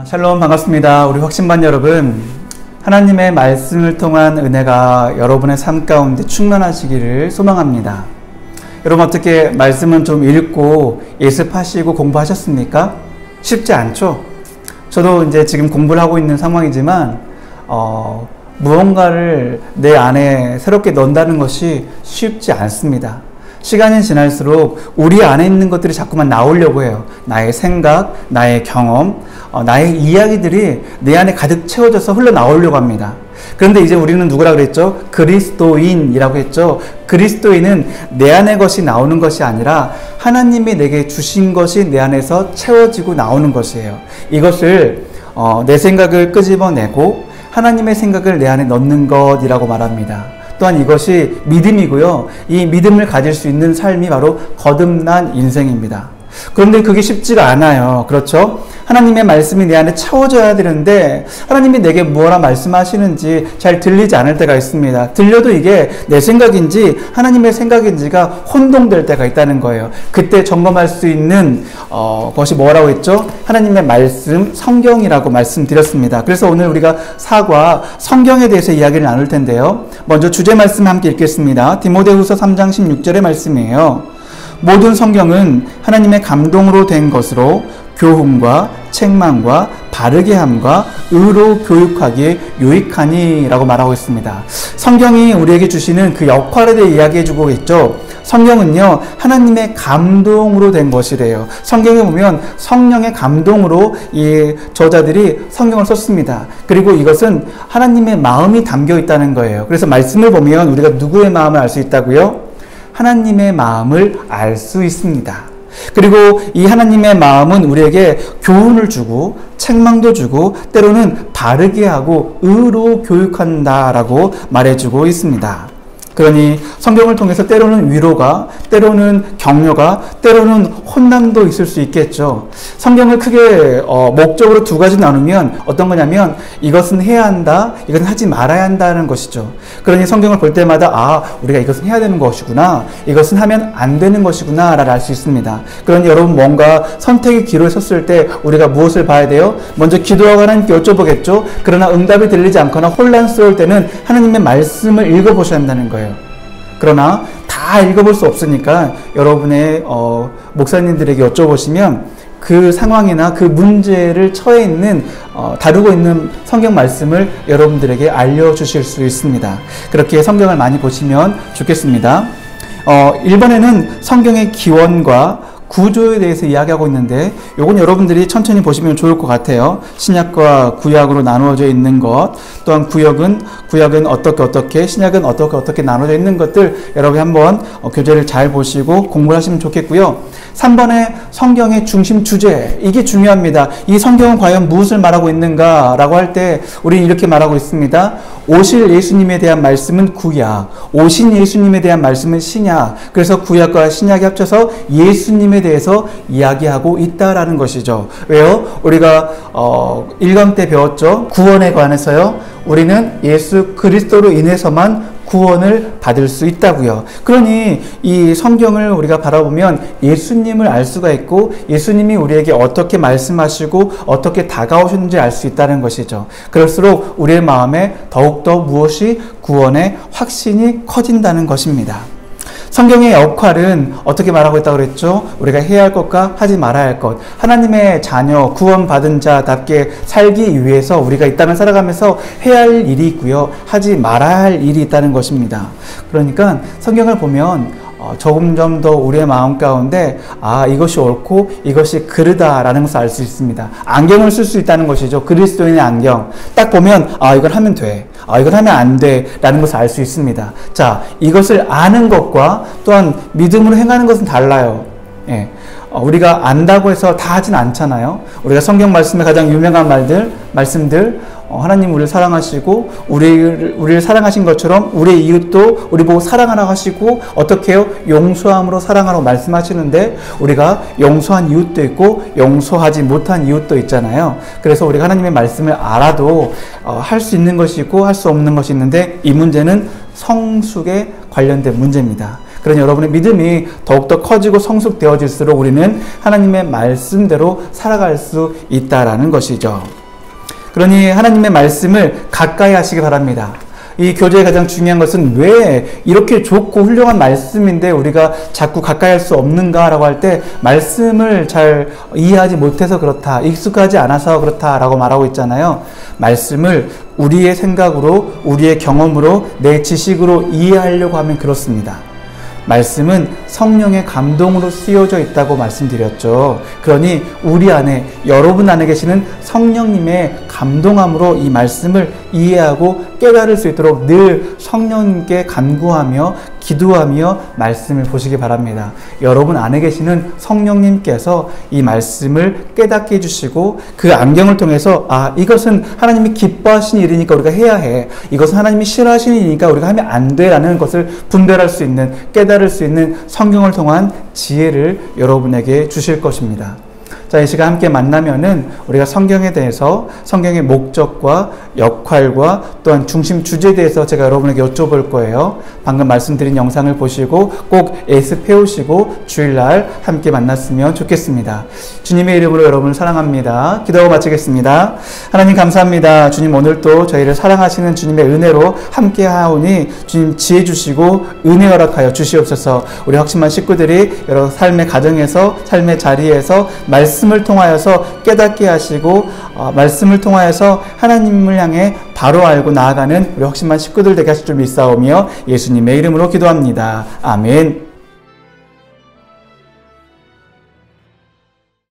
샬롬 반갑습니다. 우리 확신반 여러분, 하나님의 말씀을 통한 은혜가 여러분의 삶 가운데 충만하시기를 소망합니다. 여러분 어떻게 말씀은 좀 읽고 예습하시고 공부하셨습니까? 쉽지 않죠? 저도 이제 지금 공부를 하고 있는 상황이지만 무언가를 내 안에 새롭게 넣는다는 것이 쉽지 않습니다. 시간이 지날수록 우리 안에 있는 것들이 자꾸만 나오려고 해요. 나의 생각, 나의 경험, 나의 이야기들이 내 안에 가득 채워져서 흘러나오려고 합니다. 그런데 이제 우리는 누구라 그랬죠? 그리스도인이라고 했죠. 그리스도인은 내 안의 것이 나오는 것이 아니라 하나님이 내게 주신 것이 내 안에서 채워지고 나오는 것이에요. 이것을 내 생각을 끄집어내고 하나님의 생각을 내 안에 넣는 것이라고 말합니다. 또한 이것이 믿음이고요. 이 믿음을 가질 수 있는 삶이 바로 거듭난 인생입니다. 그런데 그게 쉽지가 않아요. 그렇죠? 하나님의 말씀이 내 안에 채워져야 되는데 하나님이 내게 무엇라 말씀하시는지 잘 들리지 않을 때가 있습니다. 들려도 이게 내 생각인지 하나님의 생각인지가 혼동될 때가 있다는 거예요. 그때 점검할 수 있는 것이 뭐라고 했죠? 하나님의 말씀, 성경이라고 말씀드렸습니다. 그래서 오늘 우리가 사과, 성경에 대해서 이야기를 나눌 텐데요. 먼저 주제 말씀 함께 읽겠습니다. 디모데후서 3장 16절의 말씀이에요. 모든 성경은 하나님의 감동으로 된 것으로 교훈과 책망과 바르게 함과 의로 교육하기에 유익하니 라고 말하고 있습니다. 성경이 우리에게 주시는 그 역할에 대해 이야기해주고 있죠. 성경은요 하나님의 감동으로 된 것이래요. 성경에 보면 성령의 감동으로 이 저자들이 성경을 썼습니다. 그리고 이것은 하나님의 마음이 담겨 있다는 거예요. 그래서 말씀을 보면 우리가 누구의 마음을 알 수 있다고요? 하나님의 마음을 알 수 있습니다. 그리고 이 하나님의 마음은 우리에게 교훈을 주고 책망도 주고 때로는 바르게 하고 의로 교육한다라고 말해주고 있습니다. 그러니 성경을 통해서 때로는 위로가, 때로는 격려가, 때로는 혼난도 있을 수 있겠죠. 성경을 크게 목적으로 두 가지 나누면 어떤 거냐면 이것은 해야 한다, 이것은 하지 말아야 한다는 것이죠. 그러니 성경을 볼 때마다 우리가 이것은 해야 되는 것이구나, 이것은 하면 안 되는 것이구나 라를 알 수 있습니다. 그러니 여러분 뭔가 선택의 기로에 섰을 때 우리가 무엇을 봐야 돼요? 먼저 기도하고 하나님께 여쭤보겠죠. 그러나 응답이 들리지 않거나 혼란스러울 때는 하나님의 말씀을 읽어보셔야 한다는 거예요. 그러나 다 읽어볼 수 없으니까 여러분의 목사님들에게 여쭤보시면 그 상황이나 그 문제를 처해 있는 다루고 있는 성경 말씀을 여러분들에게 알려주실 수 있습니다. 그렇게 성경을 많이 보시면 좋겠습니다. 1번에는 성경의 기원과 구조에 대해서 이야기하고 있는데 이건 여러분들이 천천히 보시면 좋을 것 같아요. 신약과 구약으로 나누어져 있는 것, 또한 구약은 어떻게 신약은 어떻게 나누어져 있는 것들 여러분이 한번 교재를 잘 보시고 공부를 하시면 좋겠고요. 3번에 성경의 중심 주제, 이게 중요합니다. 이 성경은 과연 무엇을 말하고 있는가 라고 할 때 우리는 이렇게 말하고 있습니다. 오실 예수님에 대한 말씀은 구약, 오신 예수님에 대한 말씀은 신약. 그래서 구약과 신약이 합쳐서 예수님에 대해서 이야기하고 있다라는 것이죠. 왜요? 우리가 1강 때 배웠죠. 구원에 관해서요. 우리는 예수 그리스도로 인해서만 구원을 받을 수 있다고요. 그러니 이 성경을 우리가 바라보면 예수님을 알 수가 있고 예수님이 우리에게 어떻게 말씀하시고 어떻게 다가오셨는지 알 수 있다는 것이죠. 그럴수록 우리의 마음에 더욱더 무엇이 구원의 확신이 커진다는 것입니다. 성경의 역할은 어떻게 말하고 있다고 그랬죠? 우리가 해야 할 것과 하지 말아야 할 것. 하나님의 자녀, 구원받은 자답게 살기 위해서 우리가 이 땅을 살아가면서 해야 할 일이 있고요. 하지 말아야 할 일이 있다는 것입니다. 그러니까 성경을 보면 점점 더 우리의 마음 가운데 이것이 옳고 이것이 그르다라는 것을 알 수 있습니다. 안경을 쓸 수 있다는 것이죠. 그리스도인의 안경. 딱 보면 이걸 하면 돼. 이걸 하면 안 돼 라는 것을 알 수 있습니다. 자, 이것을 아는 것과 또한 믿음으로 행하는 것은 달라요. 예. 우리가 안다고 해서 다 하진 않잖아요. 우리가 성경 말씀의 가장 유명한 말씀들 하나님 우리를 사랑하시고 우리를 사랑하신 것처럼 우리의 이웃도 우리 보고 사랑하라고 하시고 어떻게 해요? 용서함으로 사랑하라고 말씀하시는데 우리가 용서한 이웃도 있고 용서하지 못한 이웃도 있잖아요. 그래서 우리가 하나님의 말씀을 알아도 할 수 있는 것이 있고 할 수 없는 것이 있는데 이 문제는 성숙에 관련된 문제입니다. 그런 여러분의 믿음이 더욱더 커지고 성숙되어질수록 우리는 하나님의 말씀대로 살아갈 수 있다라는 것이죠. 그러니 하나님의 말씀을 가까이 하시기 바랍니다. 이 교제의 가장 중요한 것은 왜 이렇게 좋고 훌륭한 말씀인데 우리가 자꾸 가까이 할 수 없는가라고 할 때 말씀을 잘 이해하지 못해서 그렇다, 익숙하지 않아서 그렇다라고 말하고 있잖아요. 말씀을 우리의 생각으로, 우리의 경험으로, 내 지식으로 이해하려고 하면 그렇습니다. 말씀은 성령의 감동으로 쓰여져 있다고 말씀드렸죠. 그러니 우리 안에, 여러분 안에 계시는 성령님의 감동함으로 이 말씀을 이해하고 깨달을 수 있도록 늘 성령님께 간구하며 기도하며 말씀을 보시기 바랍니다. 여러분 안에 계시는 성령님께서 이 말씀을 깨닫게 해주시고 그 안경을 통해서 이것은 하나님이 기뻐하신 일이니까 우리가 해야 해, 이것은 하나님이 싫어하시는 일이니까 우리가 하면 안 돼라는 것을 분별할 수 있는, 깨달을 수 있는 성경을 통한 지혜를 여러분에게 주실 것입니다. 자, 이 시간 함께 만나면은 우리가 성경에 대해서, 성경의 목적과 역할과 또한 중심 주제에 대해서 제가 여러분에게 여쭤볼 거예요. 방금 말씀드린 영상을 보시고 꼭 예습해오시고 주일날 함께 만났으면 좋겠습니다. 주님의 이름으로 여러분을 사랑합니다. 기도하고 마치겠습니다. 하나님 감사합니다. 주님, 오늘도 저희를 사랑하시는 주님의 은혜로 함께 하오니 주님 지혜 주시고 은혜 허락하여 주시옵소서. 우리 확신만 식구들이 여러 삶의 가정에서, 삶의 자리에서 말씀을 통하여서 깨닫게 하시고 말씀을 통하여서 하나님을 향해 바로 알고 나아가는 우리 확신만 식구들 되게 하실 줄 믿사오며 예수님의 이름으로 기도합니다. 아멘.